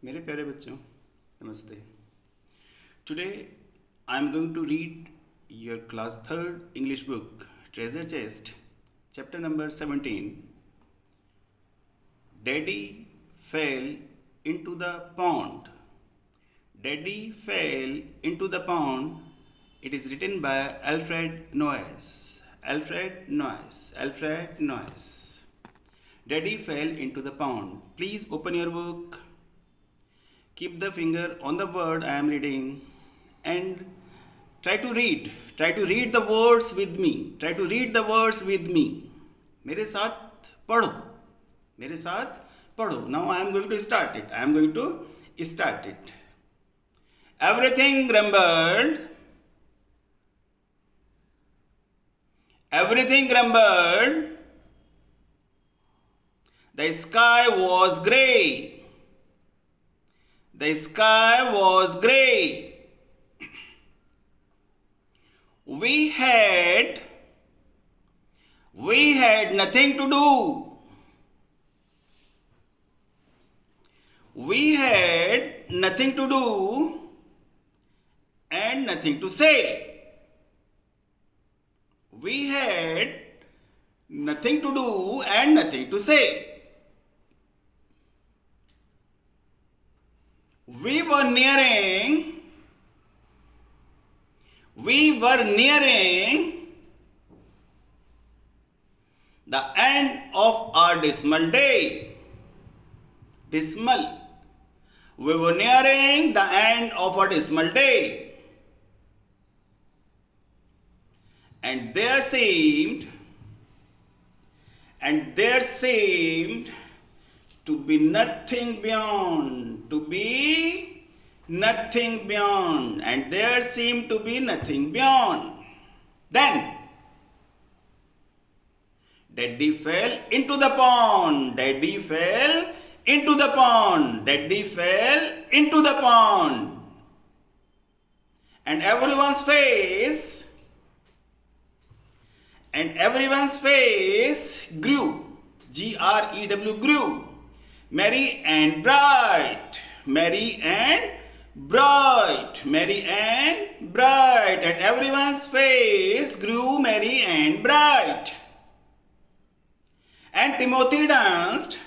मेरे प्यारे बच्चों नमस्ते. Today I am going to read your class 3rd English book Treasure Chest, chapter number 17. Daddy fell into the pond. Daddy fell into the pond. It is written by Alfred Noyes. Alfred Noyes. Daddy fell into the pond. Please open your book. Keep the finger on the word I am reading and try to read. Try to read the words with me. Try to read the words with me. मेरे साथ पढ़ो. मेरे साथ पढ़ो. Now I am going to start it. I am going to start it. Everything grumbled. Everything grumbled. The sky was grey. The sky was grey. We had nothing to do. We had nothing to do and nothing to say. We had nothing to do and nothing to say. We were nearing the end of our dismal day. Dismal. We were nearing the end of our dismal day. And there seemed to be nothing beyond. And there seemed to be nothing beyond. Then Daddy fell into the pond. Daddy fell into the pond. Daddy fell into the pond. And everyone's face grew. Grew. Grew. Merry and bright. Merry and bright. Merry and bright. And everyone's face grew merry and bright. And Timothy danced.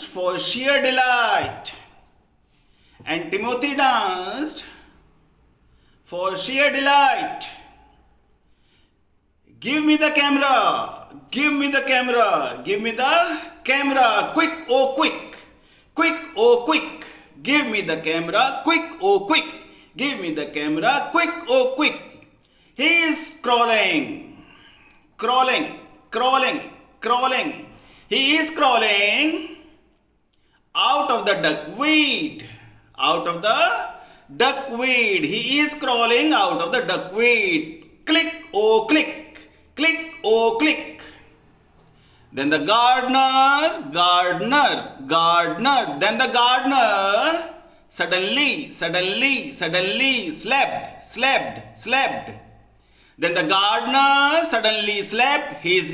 For sheer delight. And Timothy danced for sheer delight. Give me the camera. Give me the camera. Give me the camera. Quick, oh quick. Quick, oh quick. Give me the camera. Quick, oh quick. Give me the camera. Quick, oh quick. He is crawling. He is crawling out of the duckweed. He is crawling out of the duckweed. Click, oh click. Click, oh click. Then the gardener. Then the gardener suddenly slept. Then the gardener suddenly slept his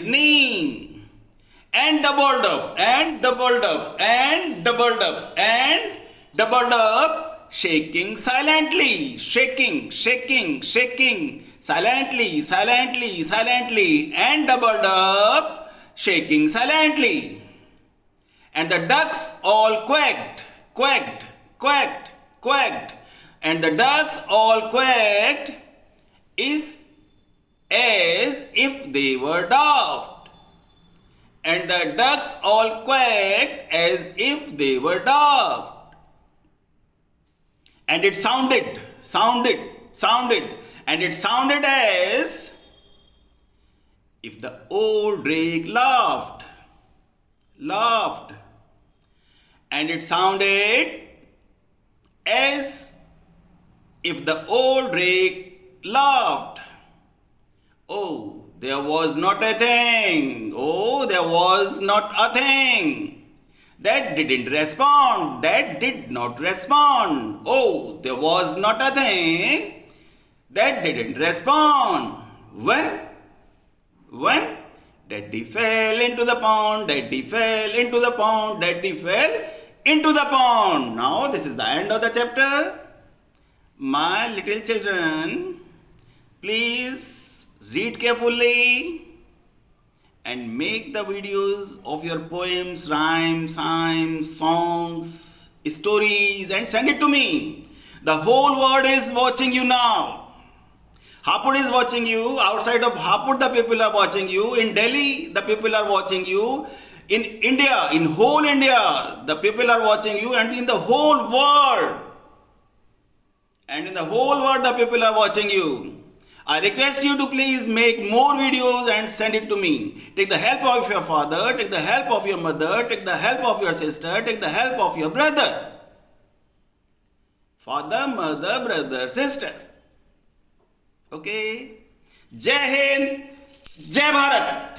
knee. And doubled up. Shaking silently, and doubled up, shaking silently. And the ducks all quacked. And the ducks all quacked as if they were daft. And the ducks all quacked as if they were daft. And it sounded as if the old drake laughed. And it sounded as if the old drake laughed. Oh, there was not a thing. That did not respond. Oh, there was not a thing that didn't respond. 1. Daddy fell into the pond, daddy fell into the pond, daddy fell into the pond. Now this is the end of the chapter. My little children, please read carefully and make the videos of your poems, rhymes, hymns, songs, stories and send it to me. The whole world is watching you now. Hapur is watching you. Outside of Hapur, the people are watching you. In Delhi, the people are watching you. In India, in whole India, the people are watching you. And in the whole world, the people are watching you. I request you to please make more videos and send it to me. Take the help of your father, take the help of your mother, take the help of your sister, take the help of your brother. Father, mother, brother, sister. Okay? Jai Hind, Jai Bharat.